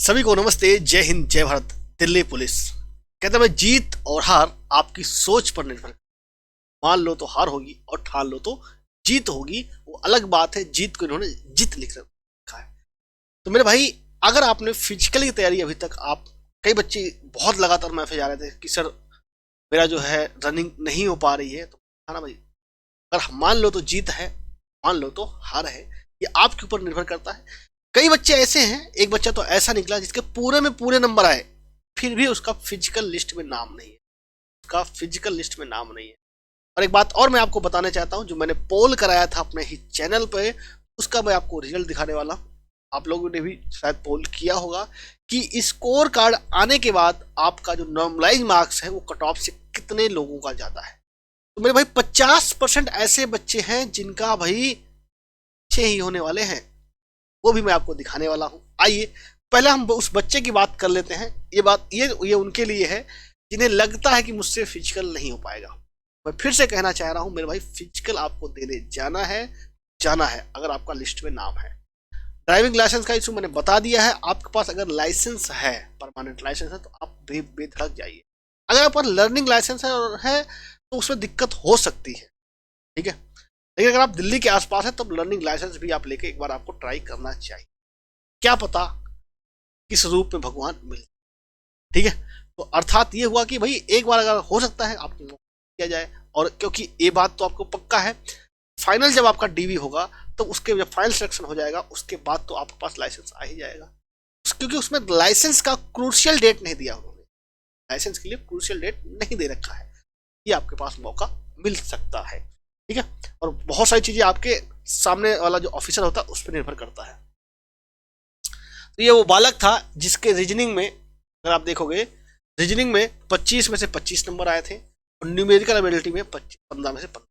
सभी को नमस्ते, जय हिंद, जय भारत। दिल्ली पुलिस कहते हैं जीत और हार आपकी सोच पर निर्भर करती है। मान लो तो हार होगी और ठान लो तो जीत होगी, वो अलग बात है। जीत को इन्होंने जीत लिख रखा है। तो मेरे भाई, अगर आपने फिजिकल की तैयारी अभी तक आप कई बच्चे बहुत लगातार मैसेज आ रहे थे कि सर मेरा जो है रनिंग नहीं हो पा रही है, तो ना भाई, अगर मान लो तो जीत है, मान लो तो हार है, ये आपके ऊपर निर्भर करता है। कई बच्चे ऐसे हैं, एक बच्चा तो ऐसा निकला जिसके पूरे में पूरे नंबर आए, फिर भी उसका फिजिकल लिस्ट में नाम नहीं है, उसका फिजिकल लिस्ट में नाम नहीं है। और एक बात और मैं आपको बताना चाहता हूं, जो मैंने पोल कराया था अपने ही चैनल पे, उसका मैं आपको रिजल्ट दिखाने वाला हूं। आप लोगों ने भी शायद पोल किया होगा कि स्कोर कार्ड आने के बाद आपका जो नॉर्मलाइज मार्क्स है वो कट ऑफ से कितने लोगों का ज्यादा है। तो मेरे भाई 50% ऐसे बच्चे हैं जिनका भाई अच्छे ही होने वाले हैं, वो भी मैं आपको दिखाने वाला हूं। आइए पहले हम उस बच्चे की बात कर लेते हैं। ये बात ये उनके लिए है जिन्हें लगता है कि मुझसे फिजिकल नहीं हो पाएगा। मैं फिर से कहना चाह रहा हूं मेरे भाई, फिजिकल आपको देने जाना है, जाना है अगर आपका लिस्ट में नाम है। ड्राइविंग लाइसेंस का इशू मैंने बता दिया है। आपके पास अगर लाइसेंस है, परमानेंट लाइसेंस है, तो आप बेधड़क जाइए। अगर आप लर्निंग लाइसेंस है तो उसमें दिक्कत हो सकती है, ठीक है। लेकिन अगर आप दिल्ली के आसपास है तो लर्निंग लाइसेंस भी आप लेके एक बार आपको ट्राई करना चाहिए। क्या पता किस रूप में भगवान मिले, ठीक है। तो अर्थात ये हुआ कि भाई एक बार अगर हो सकता है आप किया जाए, और क्योंकि ये बात तो आपको पक्का है, फाइनल जब आपका डीवी होगा तो उसके जब फाइनल सिलेक्शन हो जाएगा उसके बाद तो आपके पास लाइसेंस आ ही जाएगा। क्योंकि उसमें लाइसेंस का क्रूशियल डेट नहीं दिया उन्होंने, लाइसेंस के लिए क्रूशियल डेट नहीं दे रखा है। ये आपके पास मौका मिल सकता है, ठीक है। और बहुत सारी चीजें आपके सामने वाला जो ऑफिसर होता है उस पर निर्भर करता है। तो ये वो बालक था जिसके रीजनिंग में, अगर आप देखोगे, रीजनिंग में 25 में से 25 नंबर आए थे और न्यूमेरिकल एबिलिटी में 15 में से 15,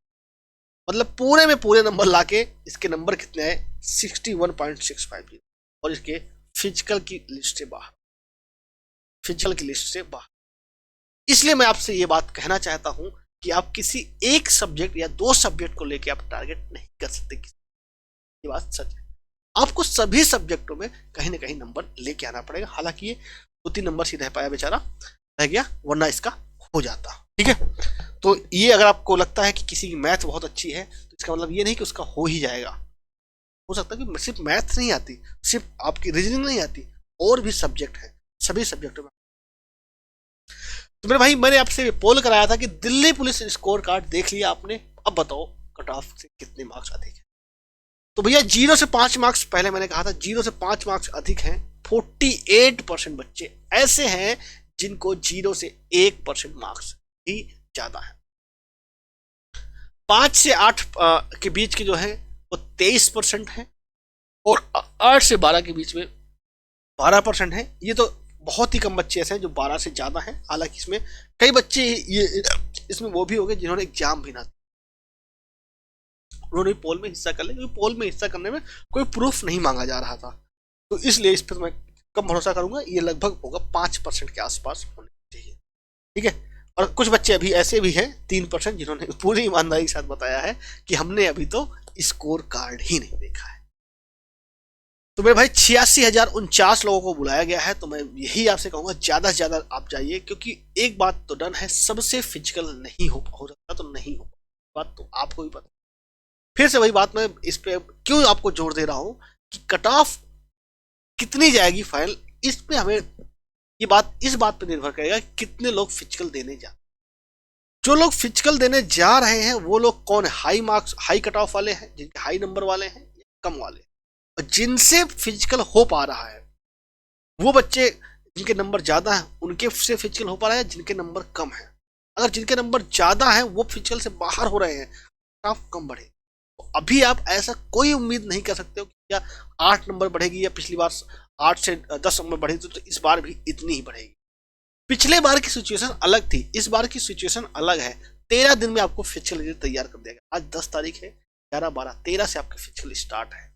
मतलब पूरे में पूरे नंबर लाके इसके नंबर कितने आए, 61.650। और इसके फिजिकल की लिस्ट से बाहर, फिजिकल की लिस्ट से बाहर। इसलिए मैं आपसे ये बात कहना चाहता हूं कि आप किसी एक सब्जेक्ट या दो सब्जेक्ट को लेके आप टारगेट नहीं कर सकते। ये बात सच है। आपको सभी सब्जेक्टों में कहीं ना कहीं नंबर लेके आना पड़ेगा। हालांकि ये 2-3 नंबर ही रह पाया, बेचारा रह गया, वरना इसका हो जाता, ठीक है। तो ये अगर आपको लगता है कि किसी की मैथ बहुत अच्छी है तो इसका मतलब ये नहीं कि उसका हो ही जाएगा। हो सकता है कि सिर्फ मैथ नहीं आती, सिर्फ आपकी रीजनिंग नहीं आती, और भी सब्जेक्ट है, सभी सब्जेक्टों में। तो मेरे भाई, मैंने आपसे पोल कराया था कि दिल्ली पुलिस स्कोर कार्ड देख लिया आपने, अब बताओ कट ऑफ से कितने मार्क्स अधिक है। तो भैया 0 से 5 मार्क्स, पहले मैंने कहा था 0 से 5 मार्क्स अधिक हैं। 48% बच्चे ऐसे हैं जिनको 0 से 1% मार्क्स ही ज्यादा है। 5 से 8 के बीच की जो है वो 23% है, और 8 से 12 के बीच में 12% है। ये तो बहुत ही कम बच्चे ऐसे हैं जो 12 से ज्यादा हैं। हालांकि इसमें कई बच्चे ये इसमें वो भी हो गए जिन्होंने एग्जाम भी ना, उन्होंने पोल में हिस्सा कर लिया, क्योंकि पोल में हिस्सा करने में कोई प्रूफ नहीं मांगा जा रहा था। तो इसलिए इस पर मैं कम भरोसा करूंगा। ये लगभग होगा 5% के आसपास होने चाहिए, ठीक है। और कुछ बच्चे अभी ऐसे भी हैं 3% जिन्होंने पूरी ईमानदारी के साथ बताया है कि हमने अभी तो स्कोर कार्ड ही नहीं देखा है। तो मेरे भाई 86,049 लोगों को बुलाया गया है। तो मैं यही आपसे कहूंगा ज्यादा से ज्यादा आप जाइए, क्योंकि एक बात तो डन है, सबसे फिजिकल नहीं हो सकता, तो नहीं हो, बात तो आपको भी पता। फिर से वही बात मैं इस पे क्यों आपको जोर दे रहा हूं कि कट ऑफ कितनी जाएगी फाइनल, इस पे हमें ये बात इस बात पे निर्भर करेगा कि कितने लोग फिजिकल देने जा, जो लोग फिजिकल देने जा रहे हैं वो लोग कौन है, high marks high cut off वाले हैं, जिनके हाई नंबर वाले हैं, या कम वाले। और जिनसे फिजिकल हो पा रहा है वो बच्चे जिनके नंबर ज्यादा है उनके से फिजिकल हो पा रहा है, जिनके नंबर कम है। अगर जिनके नंबर ज्यादा है वो फिजिकल से बाहर हो रहे हैं, कट ऑफ कम बढ़े। अभी आप ऐसा कोई उम्मीद नहीं कर सकते हो कि क्या 8 नंबर बढ़ेगी, या पिछली बार 8 से 10 नंबर बढ़ी थी तो इस बार भी इतनी ही बढ़ेगी। पिछले बार की सिचुएशन अलग थी, इस बार की सिचुएशन अलग है। 13 दिन में आपको फिजिकल तैयार कर देगा। आज 10 तारीख है, 11, 12, 13 से आपकी फिजिकल स्टार्ट है।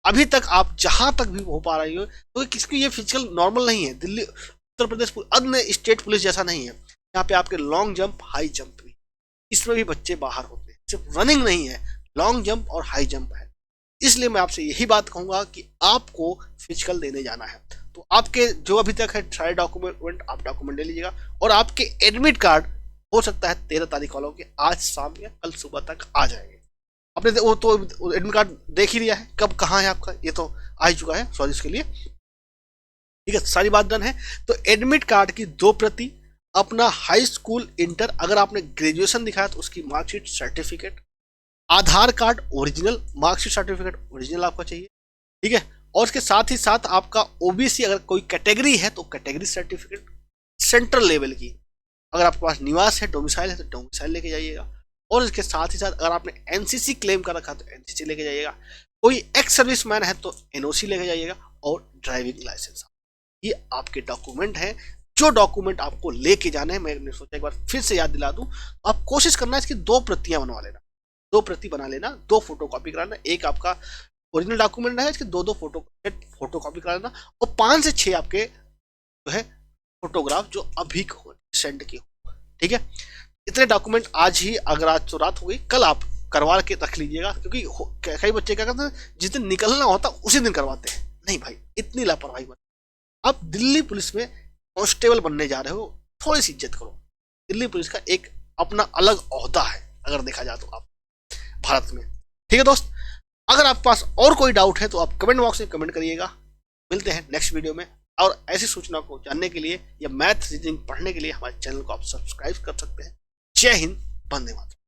अभी तक आप जहां तक भी हो पा रही हो, तो किसकी ये फिजिकल नॉर्मल नहीं है। दिल्ली, उत्तर प्रदेश, अन्य स्टेट पुलिस जैसा नहीं है। यहाँ पे आपके लॉन्ग जंप, हाई जंप भी, इसमें भी बच्चे बाहर होते हैं। सिर्फ रनिंग नहीं है, लॉन्ग जंप और हाई जंप है। इसलिए मैं आपसे यही बात कहूंगा कि आपको फिजिकल देने जाना है, तो आपके जो अभी तक है सारे डॉक्यूमेंट आप डॉक्यूमेंट ले लीजिएगा, और आपके एडमिट कार्ड हो सकता है 13 तारीख वालों के आज शाम या कल सुबह तक आ जाएंगे। आपने वो तो एडमिट कार्ड देख ही लिया है, कब कहाँ है आपका, ये तो आ ही चुका है, सॉरी इसके लिए। ठीक है, सारी बात डन है। तो एडमिट कार्ड की 2 प्रति, अपना हाई स्कूल इंटर अगर आपने ग्रेजुएशन दिखाया तो उसकी marksheet certificate, Aadhaar card original, marksheet certificate original आपका चाहिए। ठीक है, और इसके साथ ही साथ आपका ओबीसी अगर कोई कैटेगरी है तो कैटेगरी सर्टिफिकेट सेंट्रल लेवल की, अगर आपके पास निवास है डोमिसाइल है तो डोमिसाइल लेके जाइएगा, और इसके साथ ही साथ अगर आपने एनसीसी क्लेम कर रखा तो एनसीसी लेके जाइएगा, कोई एक्स सर्विसमैन है तो एनओसी लेके जाइएगा, और ड्राइविंग लाइसेंस। ये आपके डॉक्यूमेंट हैं, जो डॉक्यूमेंट आपको लेके जाने हैं। मैंने सोचा एक बार फिर से याद दिला दूं, आप कोशिश करना इसकी 2 प्रतियां बनवा लेना, 2 प्रति बना लेना, 2 फोटो कॉपी कराना, एक आपका ओरिजिनल डॉक्यूमेंट है इसके 2 फोटो कॉपी करा लेना, और 5 से 6 आपके जो है फोटोग्राफ जो अभी सेंड की हो। ठीक है, इतने डॉक्यूमेंट आज ही, अगर आज तो रात हो गई, कल आप करवा के रख लीजिएगा, क्योंकि कई बच्चे क्या करते हैं जिस दिन निकलना होता उसी दिन करवाते हैं। नहीं भाई, इतनी लापरवाही मत। आप दिल्ली पुलिस में कांस्टेबल बनने जा रहे हो, थोड़ी सी इज्जत करो। दिल्ली पुलिस का एक अपना अलग ओहदा है अगर देखा जाए तो आप भारत में। ठीक है दोस्त, अगर आपके पास और कोई डाउट है तो आप कमेंट बॉक्स में कमेंट करिएगा। मिलते हैं नेक्स्ट वीडियो में, और ऐसी सूचना को जानने के लिए या मैथ रीजनिंग पढ़ने के लिए हमारे चैनल को आप सब्सक्राइब कर सकते हैं। जय हिंद, वंदे मातरम।